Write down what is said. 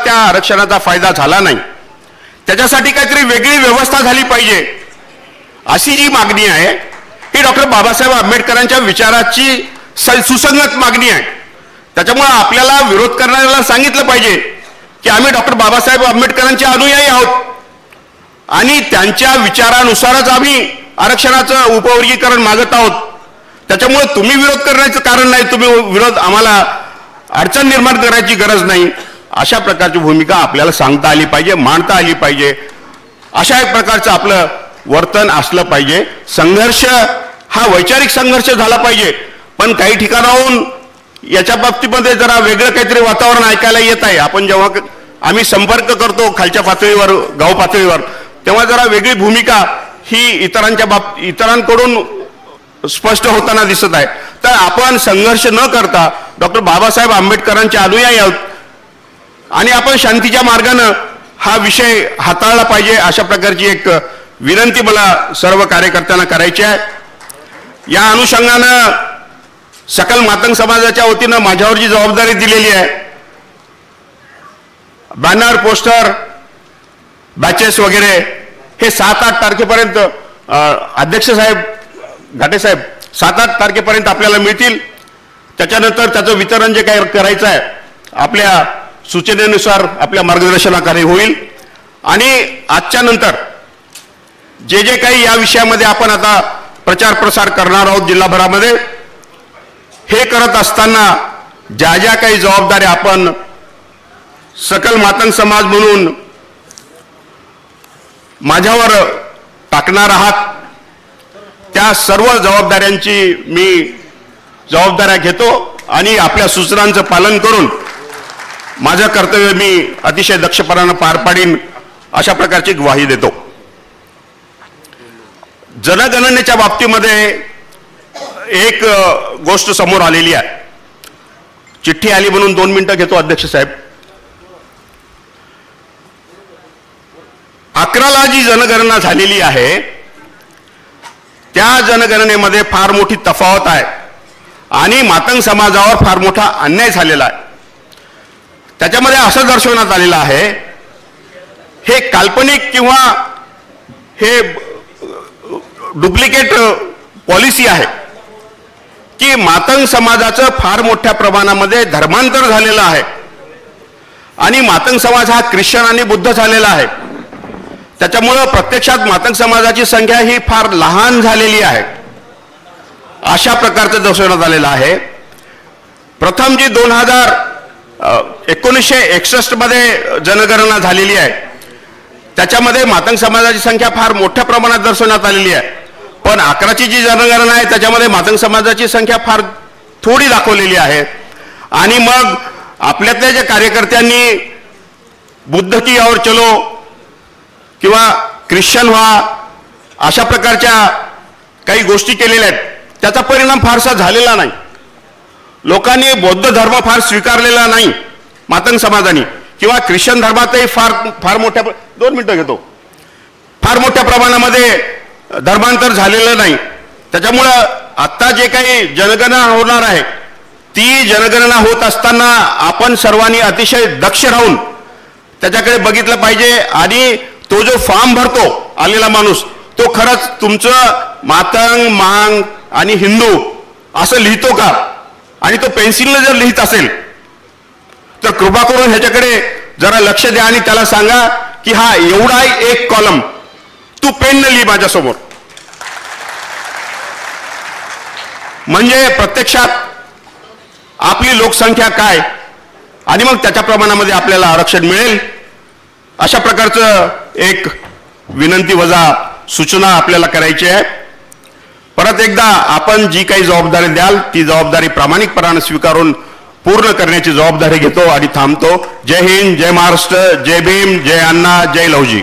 त्या आरक्षणाचा फायदा झाला नाही, त्याच्यासाठी काहीतरी वेगळी व्यवस्था झाली पाहिजे अशी जी मागणी आहे ही डॉक्टर बाबासाहेब आंबेडकरांच्या विचाराची सुसंगत मागणी आहे. त्याच्यामुळे आपल्याला विरोध करणाऱ्याला सांगितलं पाहिजे की आम्ही डॉक्टर बाबासाहेब आंबेडकरांचे अनुयायी आहोत आणि त्यांच्या विचारानुसारच आम्ही आरक्षणाचं उपवर्गीकरण मागत आहोत. त्याच्यामुळे तुम्ही विरोध करण्याचं कारण नाही, तुम्ही विरोध आम्हाला अडचण निर्माण करायची गरज नाही, अशा प्रकारची भूमिका आपल्याला सांगता आली पाहिजे, मांडता आली पाहिजे. अशा एक प्रकारचं आपलं वर्तन असलं पाहिजे. संघर्ष हा वैचारिक संघर्ष झाला पाहिजे, पण काही ठिकाणाहून याच्या बाबतीमध्ये जरा वेगळं काहीतरी वातावरण ऐकायला येत आहे. आपण जेव्हा आम्ही संपर्क करतो खालच्या पातळीवर, गाव पातळीवर, तेव्हा जरा वेगळी भूमिका ही इतरांकडून स्पष्ट होताना दिसत आहे. तर आपण संघर्ष न करता डॉक्टर बाबासाहेब आंबेडकरांचे अनुयायी आहोत आणि आपण शांतीच्या मार्गाने हा विषय हाताळला पाहिजे, अशा प्रकारची एक विनंती मला सर्व कार्यकर्त्यांना करायची आहे. या अनुषंगानं सकल मातंग समाजाच्या वतीनं माझ्यावर जी जबाबदारी दिलेली आहे, बॅनर, पोस्टर, बॅचेस वगैरे हे 7-8 तारखेपर्यंत अध्यक्ष साहेब, घाटे साहेब 7-8 तारखेपर्यंत आपल्याला मिळतील. त्याच्यानंतर त्याचं वितरण जे काही करायचं आहे आपल्या सूचनेनुसार आपल्या मार्गदर्शनाखाली होईल. आणि आजच्या नंतर जे जे काही या विषयामध्ये आपण आता प्रचार प्रसार करणार आहोत जिल्हाभरामध्ये, हे करत असताना ज्या ज्या काही जबाबदाऱ्या आपण सकल मातंग समाज म्हणून माझ्यावर टाकणार आहात, त्या सर्व जबाबदाऱ्यांची मी जबाबदाऱ्या घेतो आणि आपल्या सूचनांचं पालन करून माझं कर्तव्य मी अतिशय दक्षपणानं पार पाडीन, अशा प्रकारची ग्वाही देतो. जनगणनेच्या बाबतीमध्ये एक गोष्ट समोर आलेली आहे. चिठ्ठी आली म्हणून 2 मिनिटं घेतो अध्यक्ष साहेब. 11ला जी जनगणना झालेली आहे त्या जनगणनेमध्ये फार मोठी तफावत आहे आणि मातंग समाजावर फार मोठा अन्याय झालेला आहे. त्याच्यामध्ये असं दर्शवण्यात आलेलं आहे, हे काल्पनिक किंवा हे डुप्लिकेट पॉलिसी आहे की मातंग समाजाचं फार मोठ्या प्रमाणामध्ये धर्मांतर झालेलं आहे आणि मातंग समाज हा ख्रिश्चन आणि बुद्ध झालेला आहे. त्याच्यामुळं प्रत्यक्षात मातंग समाजाची संख्या ही फार लहान झालेली आहे, अशा प्रकारचं दर्शवण्यात आलेलं आहे. प्रथम जी 1961 मध्ये जनगणना झालेली आहे त्याच्यामध्ये मातंग समाजाची संख्या फार मोठ्या प्रमाणात दर्शवण्यात आलेली आहे, पण 11ची जी जनगणना आहे त्याच्यामध्ये मातंग समाजाची संख्या फार थोडी दाखवलेली आहे. आणि मग आपल्यातल्या ज्या कार्यकर्त्यांनी बुद्ध की ओर चलो किंवा ख्रिश्चन व्हा अशा प्रकारच्या काही गोष्टी केलेल्या आहेत, त्याचा परिणाम फारसा झालेला नाही. लोकांनी बौद्ध धर्म फार स्वीकारलेला नाही मातंग समाजाने, किंवा ख्रिश्चन धर्मातही फार मोठ्या 2 मिनिटं घेतो फार मोठ्या प्रमाणामध्ये धर्मांतर झालेलं नाही. त्याच्यामुळं आता जे काही जनगणना होणार आहे ती जनगणना होत असताना आपण सर्वांनी अतिशय दक्ष राहून त्याच्याकडे बघितलं पाहिजे आणि तो जो फॉर्म भरतो आलेला माणूस तो खरंच तुमचं मातंग, मांग आणि हिंदू असं लिहितो का, आणि तो पेन्सिलने जर लिहित असेल तर कृपा करून ह्याच्याकडे जरा लक्ष द्या आणि त्याला सांगा की हा एवढा एक कॉलम तू पेनने लिही माझ्यासमोर. म्हणजे प्रत्यक्षात आपली लोकसंख्या काय आणि मग त्याच्या प्रमाणामध्ये आपल्याला आरक्षण मिळेल, अशा प्रकारचं एक विनंती वजा सूचना आपल्याला करायची आहे. परत एकदा आपण जी काही जबाबदारी द्याल ती जबाबदारी प्रामाणिकपणाने स्वीकारून पूर्ण करण्याची जबाबदारी घेतो आणि थांबतो. जय हिंद, जय महाराष्ट्र, जय भीम, जय अण्णा, जय लवजी.